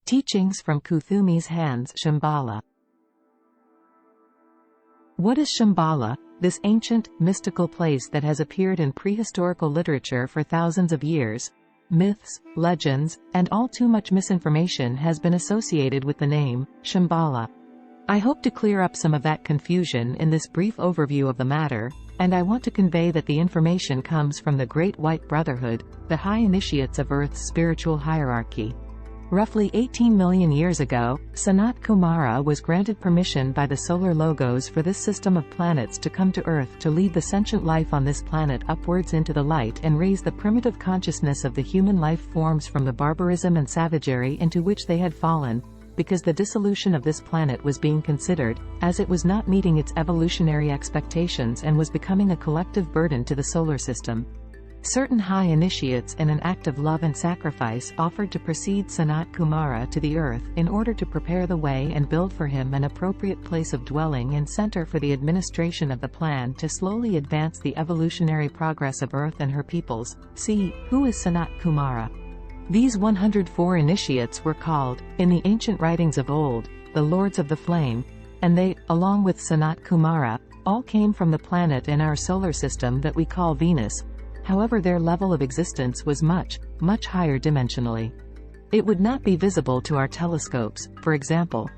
Teachings from Kuthumi's hands. Shamballa. What is Shamballa, this ancient, mystical place that has appeared in prehistorical literature for thousands of years? Myths, legends, and all too much misinformation has been associated with the name, Shamballa. I hope to clear up some of that confusion in this brief overview of the matter, and I want to convey that the information comes from the Great White Brotherhood, the high initiates of Earth's spiritual hierarchy. Roughly 18 million years ago, Sanat Kumara was granted permission by the solar logos for this system of planets to come to Earth to lead the sentient life on this planet upwards into the light and raise the primitive consciousness of the human life forms from the barbarism and savagery into which they had fallen, because the dissolution of this planet was being considered, as it was not meeting its evolutionary expectations and was becoming a collective burden to the solar system. Certain high initiates in an act of love and sacrifice offered to precede Sanat Kumara to the earth in order to prepare the way and build for him an appropriate place of dwelling and center for the administration of the plan to slowly advance the evolutionary progress of Earth and her peoples. See, who is Sanat Kumara? These 104 initiates were called, in the ancient writings of old, the Lords of the Flame, and they, along with Sanat Kumara, all came from the planet in our solar system that we call Venus. However, their level of existence was much higher dimensionally. It would not be visible to our telescopes, for example.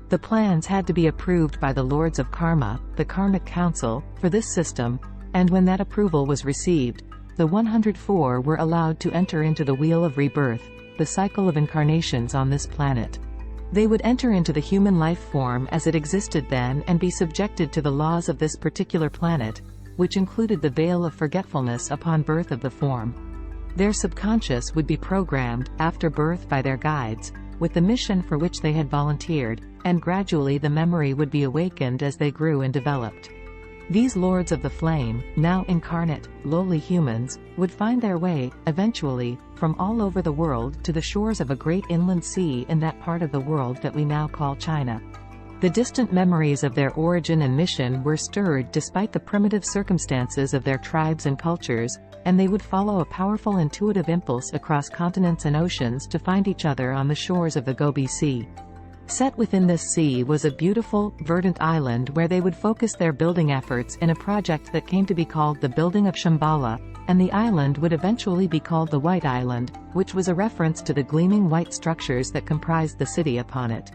The plans had to be approved by the Lords of Karma, the Karmic Council, for this system, and when that approval was received, the 104 were allowed to enter into the Wheel of Rebirth, the cycle of incarnations on this planet. They would enter into the human life form as it existed then and be subjected to the laws of this particular planet, which included the veil of forgetfulness upon birth of the form. Their subconscious would be programmed, after birth by their guides, with the mission for which they had volunteered, and gradually the memory would be awakened as they grew and developed. These Lords of the Flame, now incarnate, lowly humans, would find their way, eventually, from all over the world to the shores of a great inland sea in that part of the world that we now call China. The distant memories of their origin and mission were stirred despite the primitive circumstances of their tribes and cultures, and they would follow a powerful intuitive impulse across continents and oceans to find each other on the shores of the Gobi Sea. Set within this sea was a beautiful, verdant island where they would focus their building efforts in a project that came to be called the Building of Shamballa, and the island would eventually be called the White Island, which was a reference to the gleaming white structures that comprised the city upon it.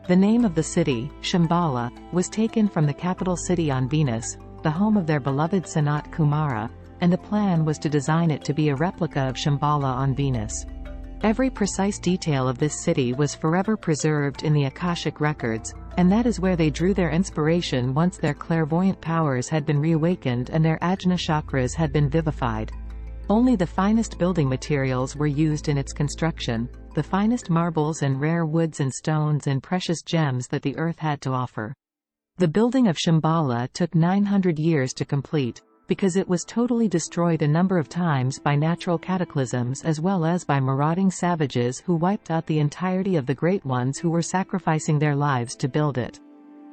The name of the city, Shamballa, was taken from the capital city on Venus, the home of their beloved Sanat Kumara, and the plan was to design it to be a replica of Shamballa on Venus. Every precise detail of this city was forever preserved in the Akashic records, and that is where they drew their inspiration once their clairvoyant powers had been reawakened and their ajna chakras had been vivified. Only the finest building materials were used in its construction, the finest marbles and rare woods and stones and precious gems that the earth had to offer. The building of Shamballa took 900 years to complete, because it was totally destroyed a number of times by natural cataclysms as well as by marauding savages who wiped out the entirety of the great ones who were sacrificing their lives to build it.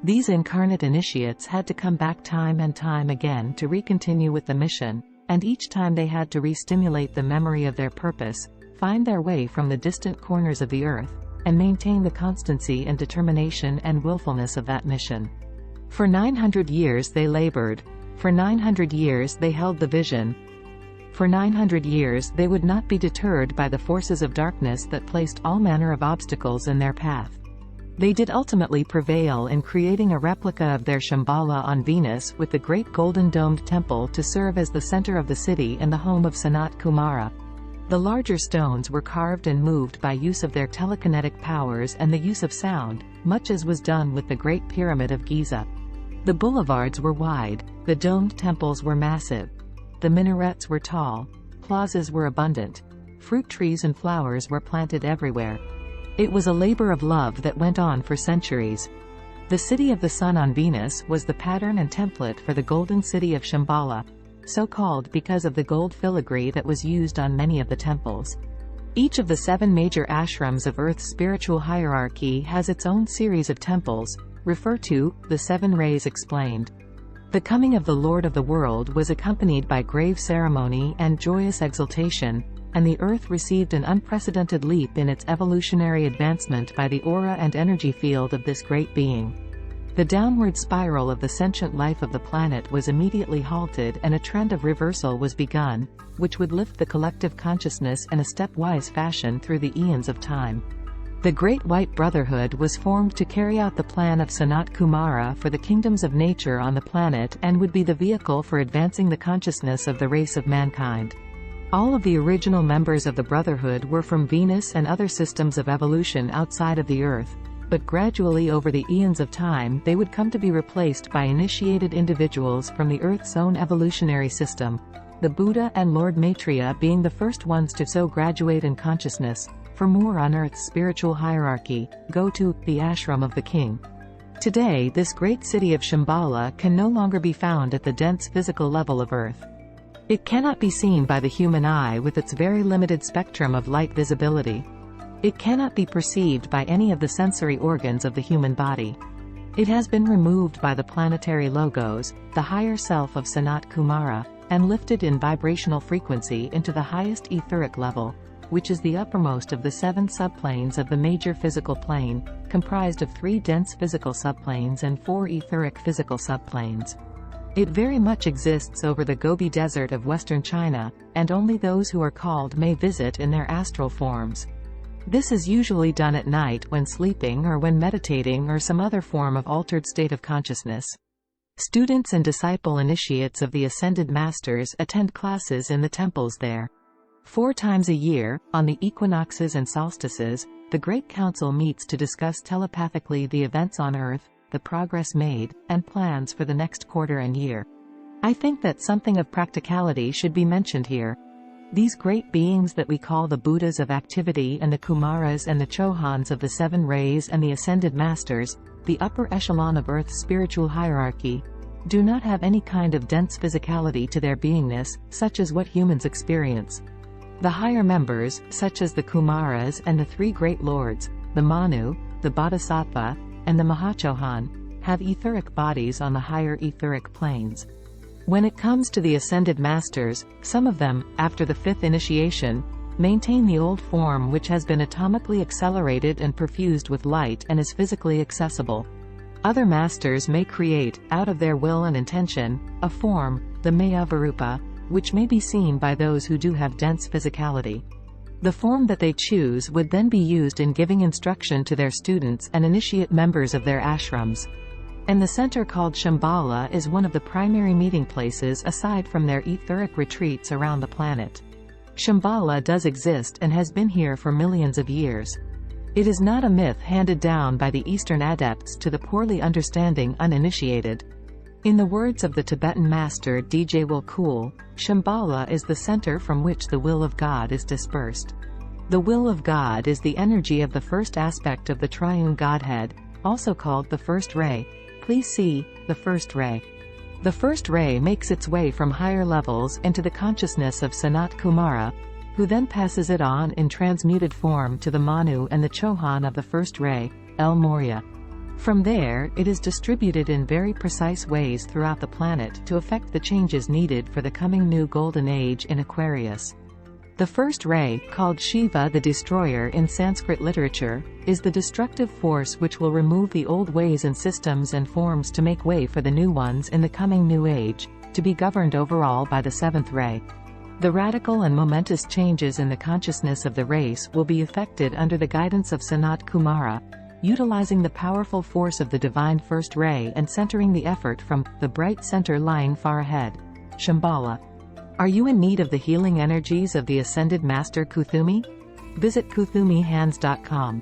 These incarnate initiates had to come back time and time again to recontinue with the mission, and each time they had to re-stimulate the memory of their purpose, find their way from the distant corners of the earth, and maintain the constancy and determination and willfulness of that mission. For 900 years they labored. For 900 years they held the vision. For 900 years they would not be deterred by the forces of darkness that placed all manner of obstacles in their path. They did ultimately prevail in creating a replica of their Shamballa on Venus with the great golden domed temple to serve as the center of the city and the home of Sanat Kumara. The larger stones were carved and moved by use of their telekinetic powers and the use of sound, much as was done with the Great Pyramid of Giza. The boulevards were wide, the domed temples were massive. The minarets were tall, plazas were abundant. Fruit trees and flowers were planted everywhere. It was a labor of love that went on for centuries. The City of the Sun on Venus was the pattern and template for the Golden City of Shamballa, so called because of the gold filigree that was used on many of the temples. Each of the 7 major ashrams of Earth's spiritual hierarchy has its own series of temples, referred to, the 7 rays explained. The coming of the Lord of the World was accompanied by grave ceremony and joyous exultation, and the Earth received an unprecedented leap in its evolutionary advancement by the aura and energy field of this great being. The downward spiral of the sentient life of the planet was immediately halted and a trend of reversal was begun, which would lift the collective consciousness in a stepwise fashion through the eons of time. The Great White Brotherhood was formed to carry out the plan of Sanat Kumara for the kingdoms of nature on the planet and would be the vehicle for advancing the consciousness of the race of mankind. All of the original members of the Brotherhood were from Venus and other systems of evolution outside of the Earth, but gradually over the eons of time they would come to be replaced by initiated individuals from the Earth's own evolutionary system, the Buddha and Lord Maitreya being the first ones to so graduate in consciousness. For more on Earth's spiritual hierarchy, go to the ashram of the king. Today this great city of Shamballa can no longer be found at the dense physical level of Earth. It cannot be seen by the human eye with its very limited spectrum of light visibility. It cannot be perceived by any of the sensory organs of the human body. It has been removed by the planetary logos, the higher self of Sanat Kumara, and lifted in vibrational frequency into the highest etheric level, which is the uppermost of the 7 subplanes of the major physical plane, comprised of 3 dense physical subplanes and 4 etheric physical subplanes. It very much exists over the Gobi Desert of western China, and only those who are called may visit in their astral forms. This is usually done at night when sleeping or when meditating or some other form of altered state of consciousness. Students and disciple initiates of the Ascended Masters attend classes in the temples there. 4 times a year, on the equinoxes and solstices, the Great Council meets to discuss telepathically the events on Earth, the progress made, and plans for the next quarter and year. I think that something of practicality should be mentioned here. These great beings that we call the Buddhas of activity and the Kumaras and the Chohans of the 7 rays and the Ascended Masters, the upper echelon of Earth's spiritual hierarchy, do not have any kind of dense physicality to their beingness, such as what humans experience. The higher members, such as the Kumaras and the 3 great lords, the Manu, the Bodhisattva, and the Mahachohan, have etheric bodies on the higher etheric planes. When it comes to the Ascended Masters, some of them, after the 5th initiation, maintain the old form which has been atomically accelerated and perfused with light and is physically accessible. Other masters may create, out of their will and intention, a form, the Mayavarupa, which may be seen by those who do have dense physicality. The form that they choose would then be used in giving instruction to their students and initiate members of their ashrams. And the center called Shamballa is one of the primary meeting places aside from their etheric retreats around the planet. Shamballa does exist and has been here for millions of years. It is not a myth handed down by the Eastern adepts to the poorly understanding uninitiated. In the words of the Tibetan master DJ Wilkul, Shamballa is the center from which the will of God is dispersed. The will of God is the energy of the first aspect of the triune Godhead, also called the first ray. Please see, the first ray. The first ray makes its way from higher levels into the consciousness of Sanat Kumara, who then passes it on in transmuted form to the Manu and the Chohan of the first ray, El Morya. From there, it is distributed in very precise ways throughout the planet to effect the changes needed for the coming new golden age in Aquarius. The first ray, called Shiva the Destroyer in Sanskrit literature, is the destructive force which will remove the old ways and systems and forms to make way for the new ones in the coming new age, to be governed overall by the 7th ray. The radical and momentous changes in the consciousness of the race will be effected under the guidance of Sanat Kumara, utilizing the powerful force of the divine first ray and centering the effort from the bright center lying far ahead, Shamballa. Are you in need of the healing energies of the Ascended Master Kuthumi? Visit KuthumiHands.com.